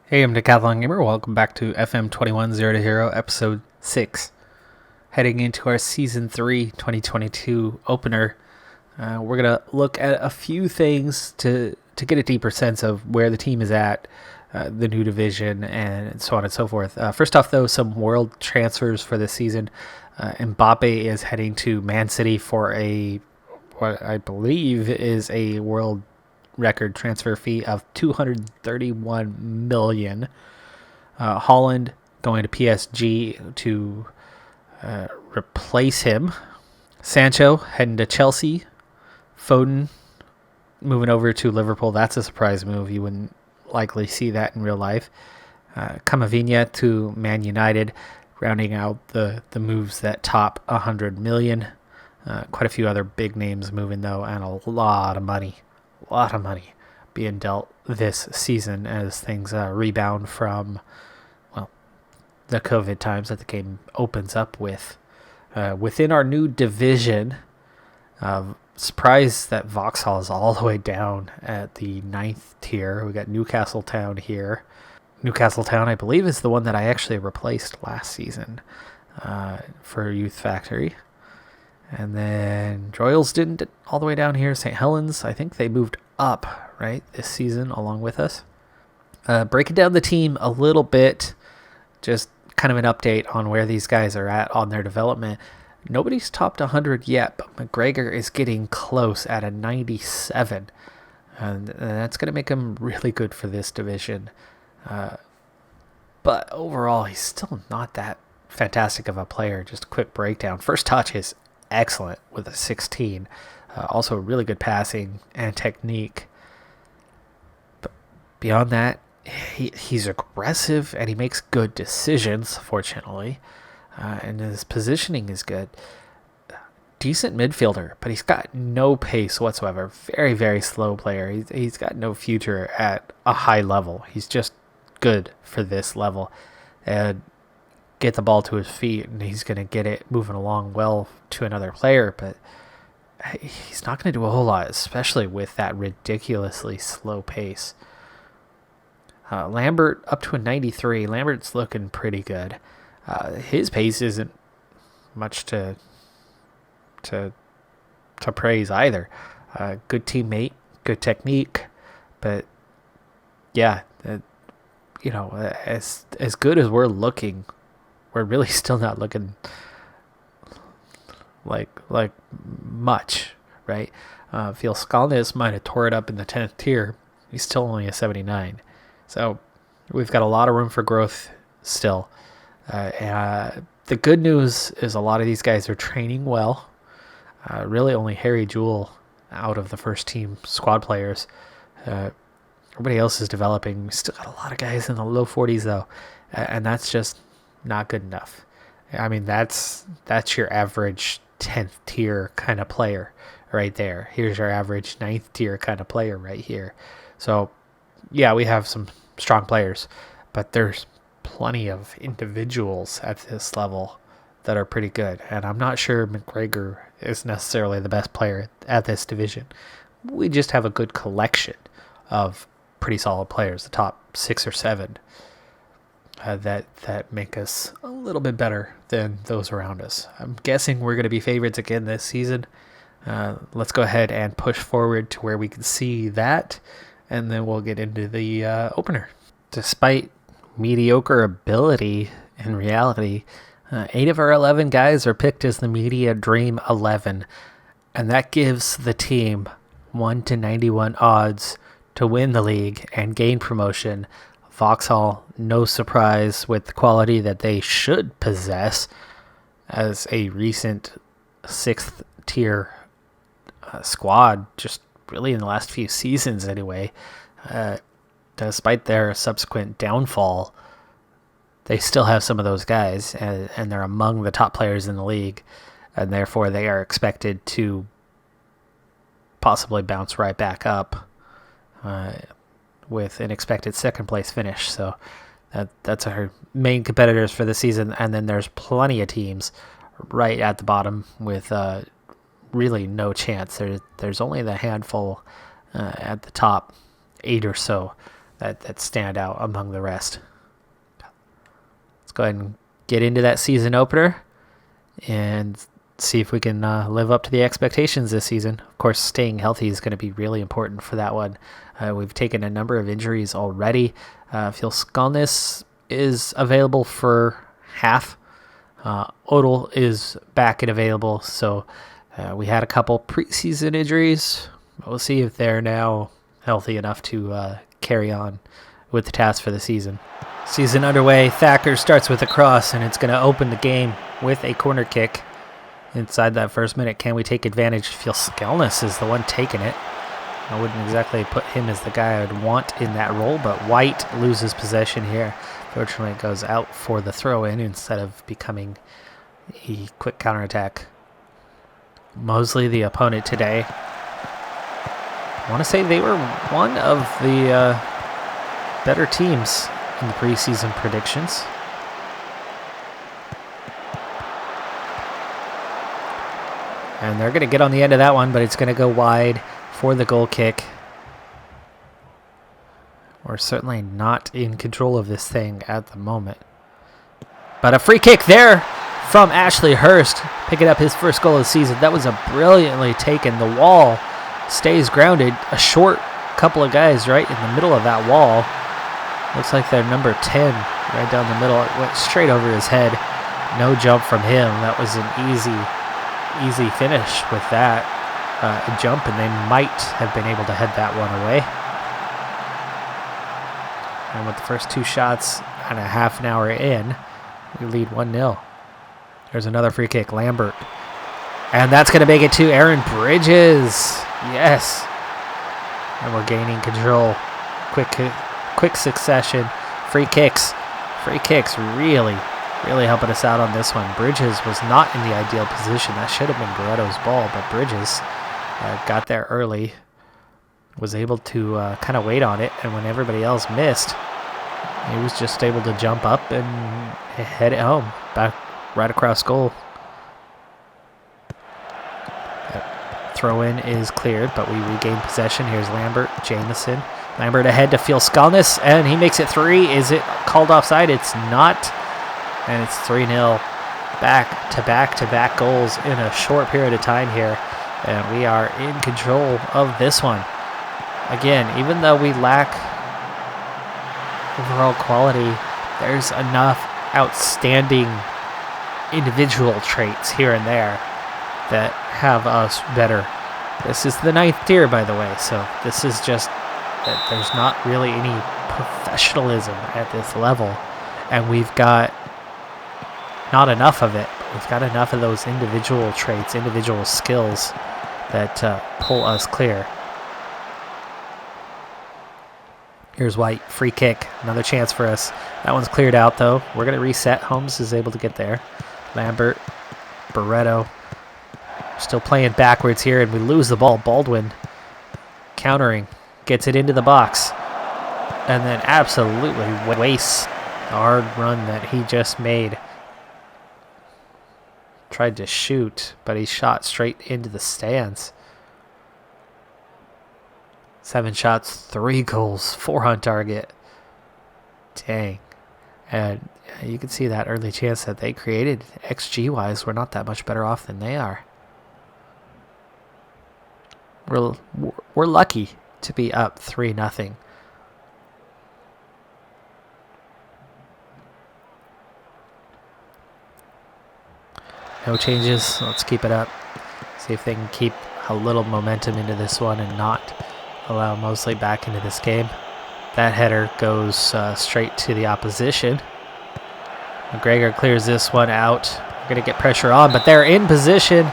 Hey, I'm Decathlon Gamer. Welcome back to FM21 Zero to Hero, Episode 6. Heading into our Season 3 2022 opener, we're going to look at a few things to get a deeper sense of where the team is at, the new division, and so on and so forth. First off, though, some world transfers for this season. Mbappe is heading to Man City for what I believe is a world record transfer fee of 231 million. Holland going to PSG to replace him. Sancho heading to Chelsea. Foden moving over to Liverpool. That's a surprise move. You wouldn't likely see that in real life. Camavinga to Man United, rounding out the moves that top 100 million. Quite a few other big names moving, though, and a lot of money being dealt this season as things rebound from, the COVID times that the game opens up with. Within our new division, surprised that Vauxhall is all the way down at the 9th tier. We got Newcastle Town here. Newcastle Town, I believe, is the one that I actually replaced last season for Youth Factory. And then Droylsden all the way down here. St. Helens, I think they moved up, right, this season along with us. Breaking down the team a little bit, just kind of an update on where these guys are at on their development. Nobody's topped 100 yet, but McGregor is getting close at a 97. And that's going to make him really good for this division. But overall, he's still not that fantastic of a player. Just a quick breakdown. First touch is excellent with a 16. Also really good passing and technique. But beyond that, he's aggressive and he makes good decisions, fortunately. And his positioning is good. Decent midfielder, but he's got no pace whatsoever. Very, very slow player. He's got no future at a high level. He's just good for this level. And get the ball to his feet and he's going to get it moving along well to another player, but he's not going to do a whole lot, especially with that ridiculously slow pace. Lambert up to a 93. Lambert's looking pretty good. His pace isn't much to praise either. Good teammate, good technique, but yeah, as good as we're looking, we're really still not looking like much, right? Feel Skalnis might have tore it up in the 10th tier. He's still only a 79. So we've got a lot of room for growth still. The good news is a lot of these guys are training well. Really only Harry Jewell out of the first team squad players. Everybody else is developing. We still got a lot of guys in the low 40s, though. And that's just not good enough. I mean, that's your average 10th tier kind of player right there. Here's your average 9th tier kind of player right here. So, yeah, we have some strong players, but there's plenty of individuals at this level that are pretty good. And I'm not sure McGregor is necessarily the best player at this division. We just have a good collection of pretty solid players, the top 6 or 7. That make us a little bit better than those around us. I'm guessing we're going to be favorites again this season. Let's go ahead and push forward to where we can see that, and then we'll get into the opener. Despite mediocre ability, in reality, 8 of our 11 guys are picked as the Media Dream 11, and that gives the team 1 to 91 odds to win the league and gain promotion. Vauxhall, no surprise with the quality that they should possess as a recent 6th tier squad, just really in the last few seasons anyway. Despite their subsequent downfall, they still have some of those guys, and they're among the top players in the league, and therefore they are expected to possibly bounce right back up with an expected second place finish. So that's our main competitors for the season. And then there's plenty of teams right at the bottom with really no chance. There's only the handful at the top 8 or so that stand out among the rest. Let's go ahead and get into that season opener and see if we can live up to the expectations this season. Of course, staying healthy is going to be really important for that one. We've taken a number of injuries already. Feel Skalnis is available for half. Odell is back and available. So we had a couple preseason injuries. We'll see if they're now healthy enough to carry on with the task for the season. Season underway. Thacker starts with a cross, and it's going to open the game with a corner kick. Inside that first minute, can we take advantage? Feel Skalnis is the one taking it. I wouldn't exactly put him as the guy I would want in that role, but White loses possession here. Fortunately, it goes out for the throw-in instead of becoming a quick counterattack. Mosley, the opponent today. I want to say they were one of the better teams in the preseason predictions. And they're going to get on the end of that one, but it's going to go wide for the goal kick. We're certainly not in control of this thing at the moment. But a free kick there from Ashley Hurst, picking up his first goal of the season. That was a brilliantly taken. The wall stays grounded. A short couple of guys right in the middle of that wall. Looks like they're number 10 right down the middle. It went straight over his head. No jump from him. That was an easy finish with that jump, and they might have been able to head that one away. And with the first two shots and a half an hour in, we lead 1-0. There's another free kick, Lambert. And that's going to make it to Aaron Bridges. Yes. And we're gaining control. Quick succession. Free kicks really helping us out on this one. Bridges was not in the ideal position. That should have been Barretto's ball, but Bridges got there early, was able to kind of wait on it, and when everybody else missed, he was just able to jump up and head it home, back right across goal. That throw-in is cleared, but we regain possession. Here's Lambert, Jamison. Lambert ahead to Feel Skalnis, and he makes it 3. Is it called offside? It's not. And it's 3-0, back-to-back goals in a short period of time here. And we are in control of this one. Again, even though we lack overall quality, there's enough outstanding individual traits here and there that have us better. This is the 9th tier, by the way, so this is just that there's not really any professionalism at this level. And we've got not enough of it. We've got enough of those individual traits, individual skills that pull us clear. Here's White, free kick, another chance for us. That one's cleared out though. We're going to reset. Holmes is able to get there. Lambert, Barretto, still playing backwards here, and we lose the ball. Baldwin countering, gets it into the box, and then absolutely wastes the hard run that he just made. Tried to shoot, but he shot straight into the stands. 7 shots, 3 goals, 4 on target. Dang. And you can see that early chance that they created. XG-wise, we're not that much better off than they are. We're lucky to be up 3-0. No changes. Let's keep it up. See if they can keep a little momentum into this one and not allow Mosley back into this game. That header goes straight to the opposition. McGregor clears this one out. We're going to get pressure on, but they're in position.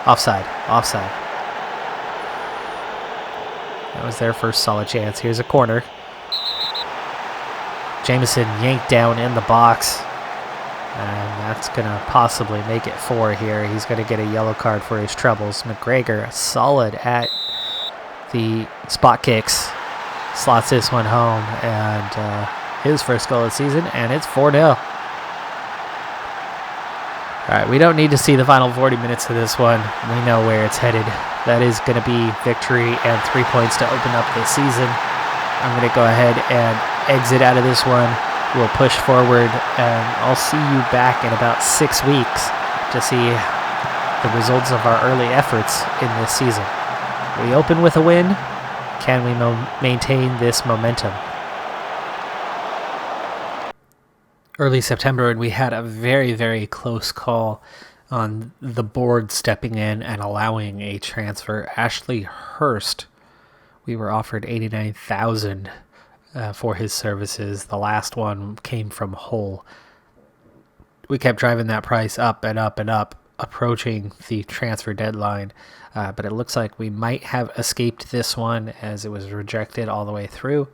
Offside. That was their first solid chance. Here's a corner. Jamison yanked down in the box. And that's going to possibly make it 4 here. He's going to get a yellow card for his troubles. McGregor, solid at the spot kicks. Slots this one home. And his first goal of the season. And it's 4-0. All right, we don't need to see the final 40 minutes of this one. We know where it's headed. That is going to be victory and 3 points to open up the season. I'm going to go ahead and exit out of this one. We'll push forward, and I'll see you back in about 6 weeks to see the results of our early efforts in this season. We open with a win. Can we maintain this momentum? Early September, and we had a very, very close call on the board stepping in and allowing a transfer. Ashley Hurst, we were offered $89,000 for his services. The last one came from Hull. We kept driving that price up and up and up, approaching the transfer deadline, but it looks like we might have escaped this one as it was rejected all the way through.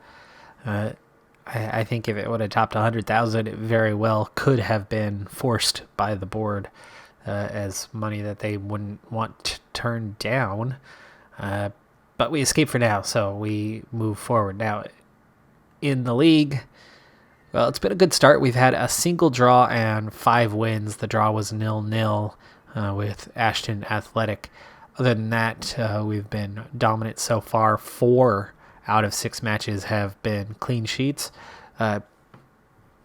I think if it would have topped 100,000, it very well could have been forced by the board as money that they wouldn't want to turn down. But we escaped for now, so we move forward. Now, in the league, well, it's been a good start. We've had a single draw and 5 wins. The draw was 0-0 with Ashton Athletic. Other than that, we've been dominant so far. 4 out of 6 matches have been clean sheets. But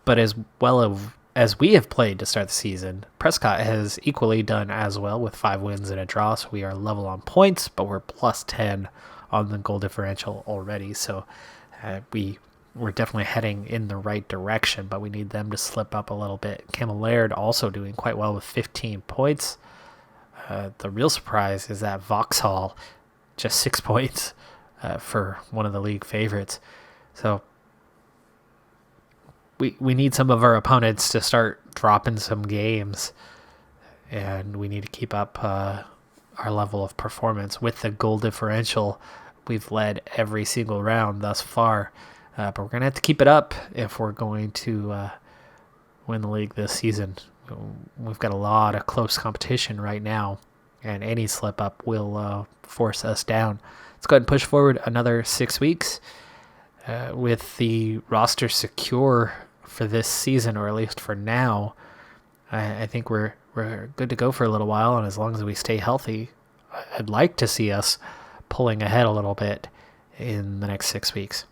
as well as we have played to start the season, Prescott has equally done as well with 5 wins and a draw. So we are level on points, but we're plus 10 on the goal differential already. So we're definitely heading in the right direction, but we need them to slip up a little bit. Camillard also doing quite well with 15 points. The real surprise is that Vauxhall, just 6 points for one of the league favorites. So we need some of our opponents to start dropping some games, and we need to keep up our level of performance. With the goal differential, we've led every single round thus far, but we're going to have to keep it up if we're going to win the league this season. We've got a lot of close competition right now, and any slip up will force us down. Let's go ahead and push forward another 6 weeks with the roster secure for this season, or at least for now. I think we're good to go for a little while, and as long as we stay healthy, I'd like to see us pulling ahead a little bit in the next 6 weeks.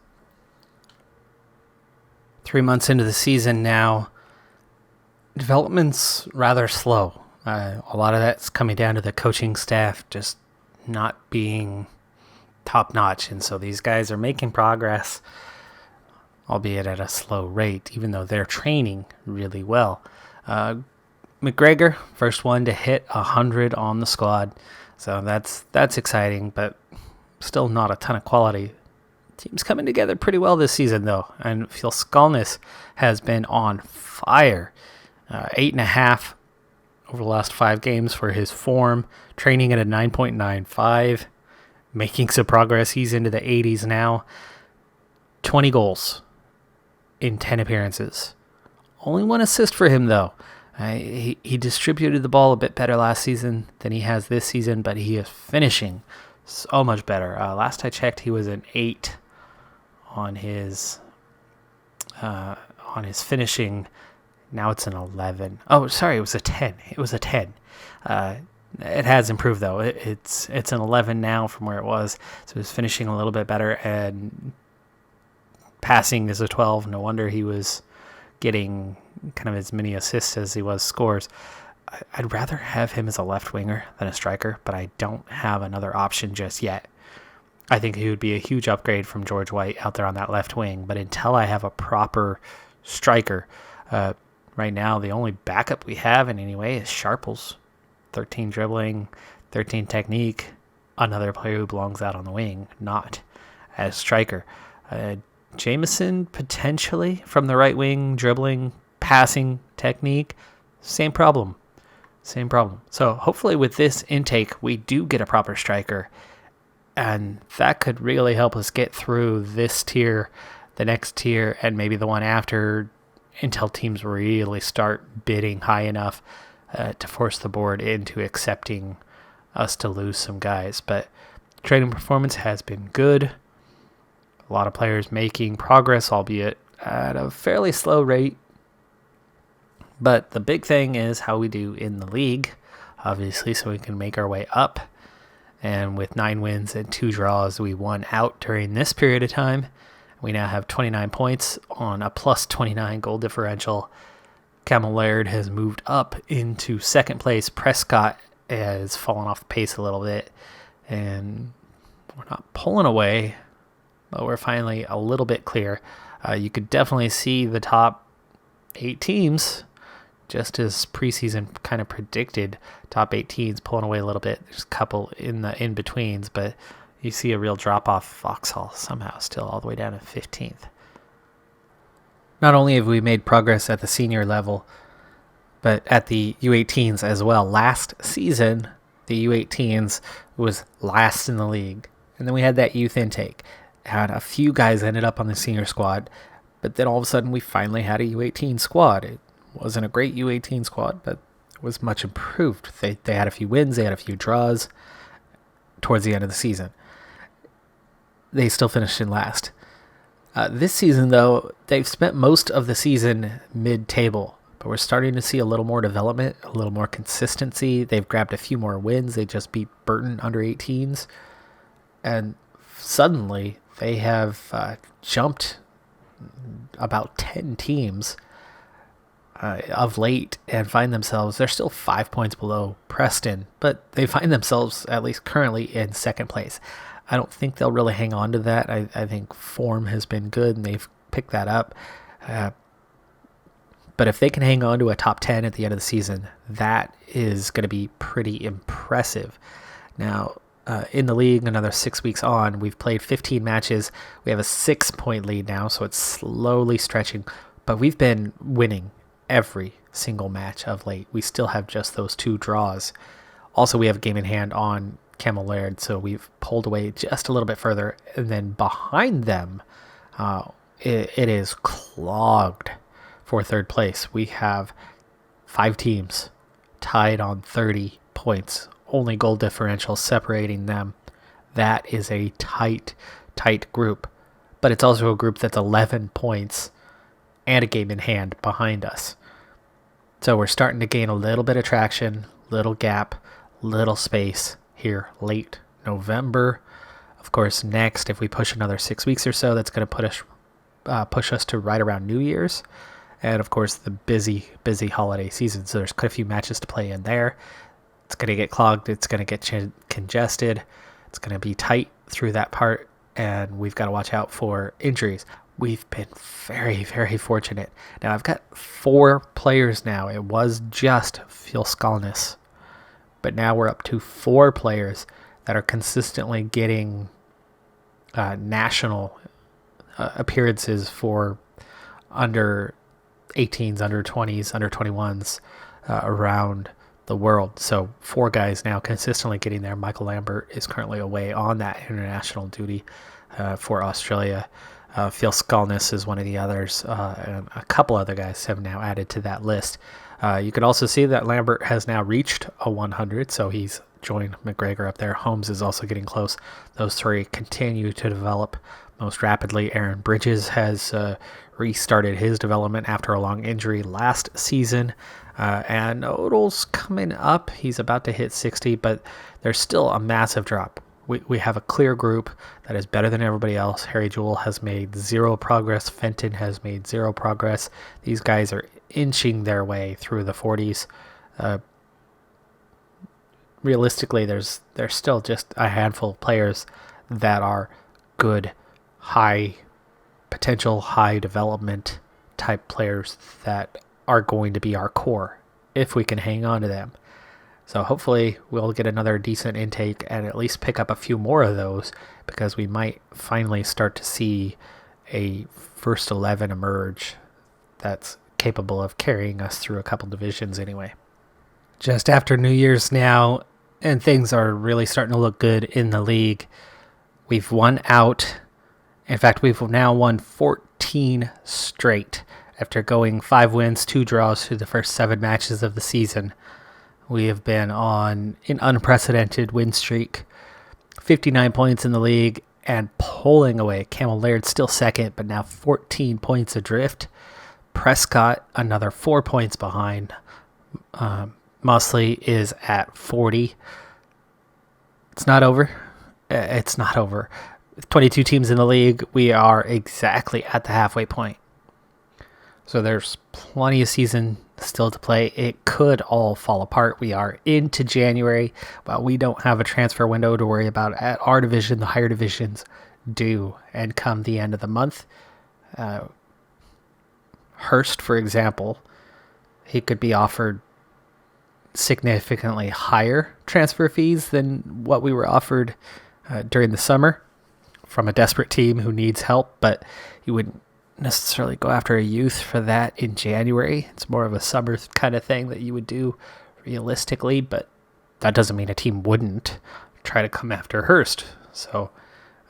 3 months into the season now, development's rather slow. A lot of that's coming down to the coaching staff just not being top-notch, and so these guys are making progress, albeit at a slow rate, even though they're training really well. McGregor, first one to hit 100 on the squad, so that's exciting, but still not a ton of quality. Team's coming together pretty well this season, though, and I feel Skalnis has been on fire. 8.5 over the last 5 games for his form, training at a 9.95, making some progress. He's into the 80s now. 20 goals in 10 appearances. Only 1 assist for him, though. He distributed the ball a bit better last season than he has this season, but he is finishing so much better. Last I checked, he was an 8 on his finishing. Now it's an 11. Oh, sorry, it was a 10. It was a 10. It has improved, though. It's an 11 now from where it was. So he's finishing a little bit better, and passing is a 12. No wonder he was getting kind of as many assists as he was scores. I'd rather have him as a left winger than a striker, but I don't have another option just yet. I think he would be a huge upgrade from George White out there on that left wing, but until I have a proper striker, right now the only backup we have in any way is Sharples. 13 dribbling, 13 technique, another player who belongs out on the wing, not as striker. Jameson potentially from the right wing, dribbling, passing, technique, same problem. So hopefully with this intake, we do get a proper striker, and that could really help us get through this tier, the next tier, and maybe the one after, until teams really start bidding high enough to force the board into accepting us to lose some guys. But trading performance has been good. A lot of players making progress, albeit at a fairly slow rate. But the big thing is how we do in the league, obviously, so we can make our way up. And with 9 wins and 2 draws, we won out during this period of time. We now have 29 points on a plus 29 goal differential. Camel Laird has moved up into second place. Prescott has fallen off the pace a little bit, and we're not pulling away, but we're finally a little bit clear. You could definitely see the top 8 teams, just as preseason kind of predicted, top 8 teams pulling away a little bit. There's a couple in the in-betweens, but you see a real drop-off. Vauxhall somehow still all the way down to 15th. Not only have we made progress at the senior level, but at the U18s as well. Last season, the U18s was last in the league. And then we had that youth intake. Had a few guys ended up on the senior squad, but then all of a sudden we finally had a U18 squad. It wasn't a great U18 squad, but it was much improved. They had a few wins, they had a few draws towards the end of the season. They still finished in last. This season, though, they've spent most of the season mid-table, but we're starting to see a little more development, a little more consistency. They've grabbed a few more wins. They just beat Burton under 18s, and suddenly they have jumped about 10 teams of late and find themselves, they're still 5 points below Preston, but they find themselves, at least currently, in second place. I don't think they'll really hang on to that. I think form has been good and they've picked that up. But if they can hang on to a top 10 at the end of the season, that is going to be pretty impressive. Now, in the league, another 6 weeks on, we've played 15 matches. We have a 6-point lead now, so it's slowly stretching. But we've been winning every single match of late. We still have just those 2 draws. Also, we have a game in hand on Camel Laird, so we've pulled away just a little bit further, and then behind them it is clogged for third place. We have 5 teams tied on 30 points, only goal differential separating them. That is a tight group, but it's also a group that's 11 points and a game in hand behind us. So we're starting to gain a little bit of traction, little gap, little space here late November. Of course, next, if we push another 6 weeks or so, that's going to push us to right around New Year's. And of course, the busy holiday season. So there's quite a few matches to play in there. It's going to get clogged. It's going to get congested. It's going to be tight through that part. And we've got to watch out for injuries. We've been very, very fortunate. Now, I've got 4 players now. It was just Skalnis, but now we're up to 4 players that are consistently getting national appearances for under 18s, under 20s, under 21s around the world. So 4 guys now consistently getting there. Michael Lambert is currently away on that international duty for Australia. Phil Skalnis is one of the others, and a couple other guys have now added to that list. You can also see that Lambert has now reached a 100, so he's joined McGregor up there. Holmes is also getting close. Those 3 continue to develop most rapidly. Aaron Bridges has restarted his development after a long injury last season. And Odell's coming up. He's about to hit 60, but there's still a massive drop. We have a clear group that is better than everybody else. Harry Jewell has made 0 progress. Fenton has made 0 progress. These guys are inching their way through the 40s. Realistically, there's still just a handful of players that are good, high potential, high development type players that are going to be our core if we can hang on to them. So hopefully we'll get another decent intake and at least pick up a few more of those, because we might finally start to see a first 11 emerge that's capable of carrying us through a couple divisions anyway. Just after New Year's now, and things are really starting to look good in the league. We've won out. In fact, we've now won 14 straight after going 5 wins, 2 draws through the first 7 matches of the season. We have been on an unprecedented win streak, 59 points in the league, and pulling away. Camel Laird still second, but now 14 points adrift. Prescott, another 4 points behind. Mosley is at 40. It's not over. It's not over. With 22 teams in the league, we are exactly at the halfway point. So there's plenty of season still to play. It could all fall apart. We are into January, but we don't have a transfer window to worry about at our division. The higher divisions do. And come the end of the month, Hurst, for example, he could be offered significantly higher transfer fees than what we were offered during the summer from a desperate team who needs help, but you wouldn't necessarily go after a youth for that in January. It's more of a summer kind of thing that you would do realistically, but that doesn't mean a team wouldn't try to come after Hurst. So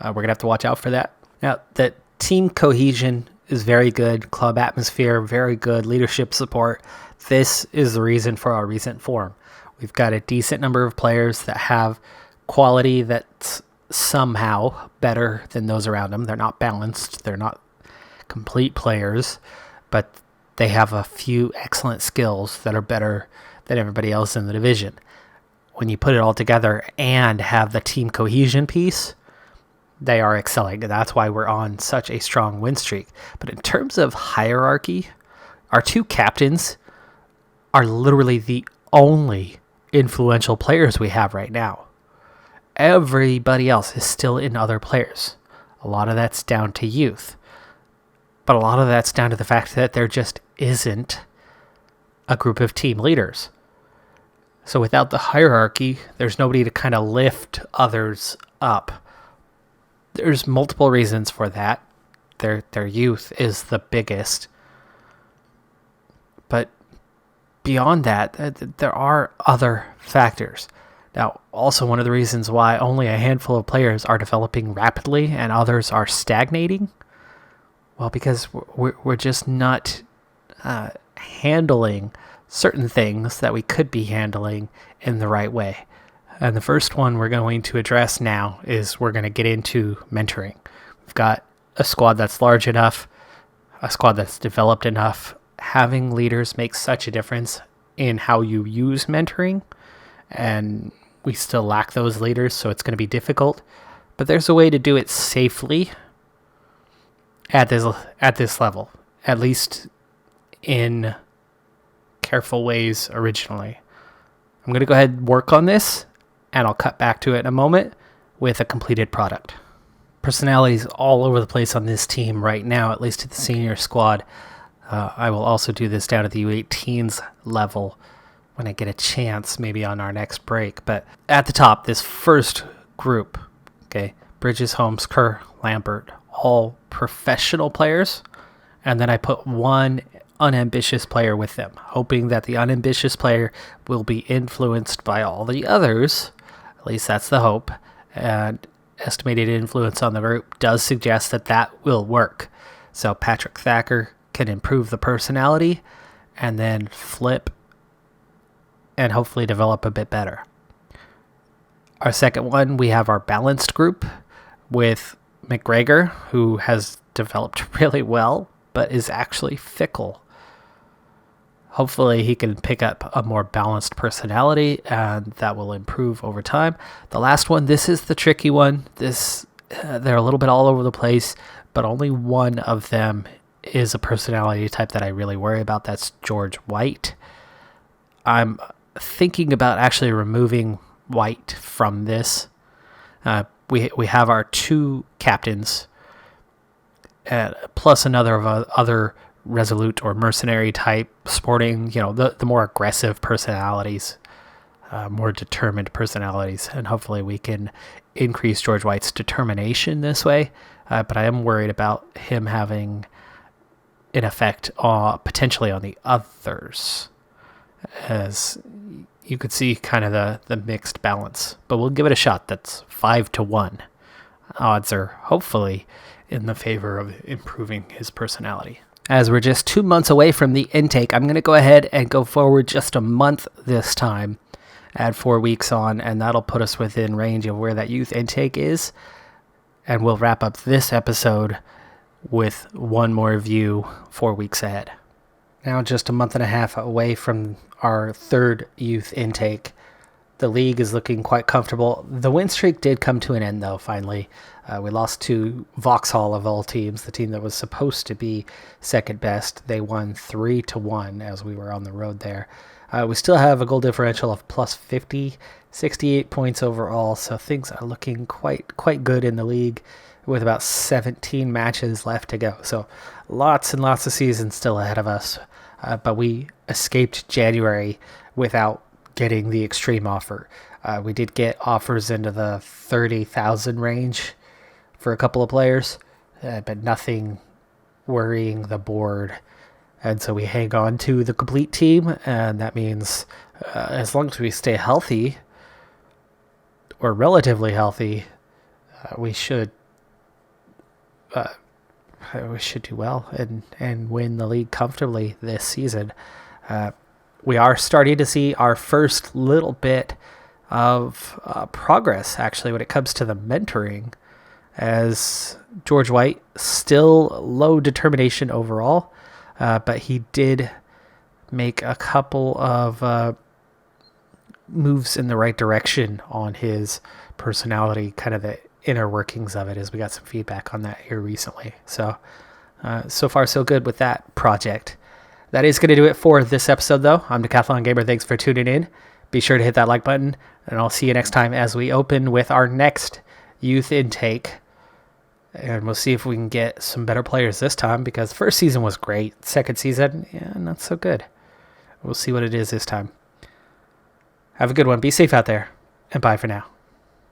we're going to have to watch out for that. Now, the team cohesion is very good. Club atmosphere, very good. Leadership support. This is the reason for our recent form. We've got a decent number of players that have quality that's somehow better than those around them. They're not balanced. They're not complete players, but they have a few excellent skills that are better than everybody else in the division. When you put it all together and have the team cohesion piece, they are excelling. And that's why we're on such a strong win streak. But in terms of hierarchy, our two captains are literally the only influential players we have right now. Everybody else is still in other players. A lot of that's down to youth. But a lot of that's down to the fact that there just isn't a group of team leaders. So without the hierarchy, there's nobody to kind of lift others up. There's multiple reasons for that. Their youth is the biggest. But beyond that, there are other factors. Now, also one of the reasons why only a handful of players are developing rapidly and others are stagnating, well, because we're just not handling certain things that we could be handling in the right way. And the first one we're going to address now is we're going to get into mentoring. We've got a squad that's large enough, a squad that's developed enough. Having leaders makes such a difference in how you use mentoring, and we still lack those leaders, so it's going to be difficult. But there's a way to do it safely at this level, at least in careful ways originally. I'm going to go ahead and work on this, and I'll cut back to it in a moment with a completed product. Personalities all over the place on this team right now, at least at the senior squad. I will also do this down at the U18s level when I get a chance, maybe on our next break. But at the top, this first group, okay, Bridges, Holmes, Kerr, Lambert, all professional players. And then I put one unambitious player with them, hoping that the unambitious player will be influenced by all the others. At least that's the hope. And estimated influence on the group does suggest that that will work. So Patrick Thacker can improve the personality and then flip and hopefully develop a bit better. Our second one, we have our balanced group with McGregor, who has developed really well, but is actually fickle. Hopefully he can pick up a more balanced personality, and that will improve over time. The last one, this is the tricky one. They're a little bit all over the place, but only one of them is a personality type that I really worry about. That's George White. I'm thinking about actually removing White from this. We have our two captains, plus another of other resolute or mercenary type sporting, the more aggressive personalities, more determined personalities, and hopefully we can increase George White's determination this way. But I am worried about him having an effect potentially on the others, as you could see kind of the mixed balance. But we'll give it a shot. That's 5-1. Odds are hopefully in the favor of improving his personality. As we're just 2 months away from the intake, I'm going to go ahead and go forward just a month this time, add 4 weeks on, and that'll put us within range of where that youth intake is. And we'll wrap up this episode with one more view 4 weeks ahead. Now just a month and a half away from our third youth intake, the league is looking quite comfortable. The win streak did come to an end, though, finally. We lost to Vauxhall, of all teams, the team that was supposed to be second best. They won 3-1 as we were on the road there. We still have a goal differential of plus 50, 68 points overall, so things are looking quite good in the league with about 17 matches left to go. So lots and lots of seasons still ahead of us, but we escaped January without getting the extreme offer. We did get offers into the 30,000 range for a couple of players, but nothing worrying the board. And so we hang on to the complete team, and that means as long as we stay healthy, or relatively healthy, we should do well and win the league comfortably this season. We are starting to see our first little bit of progress, actually, when it comes to the mentoring, as George White, still low determination overall, but he did make a couple of moves in the right direction on his personality, kind of the inner workings of it, as we got some feedback on that here recently. So far so good with that project. That is going to do it for this episode, though. I'm Decathlon Gamer. Thanks for tuning in. Be sure to hit that like button, and I'll see you next time as we open with our next youth intake. And we'll see if we can get some better players this time, because first season was great. Second season, not so good. We'll see what it is this time. Have a good one. Be safe out there, and bye for now.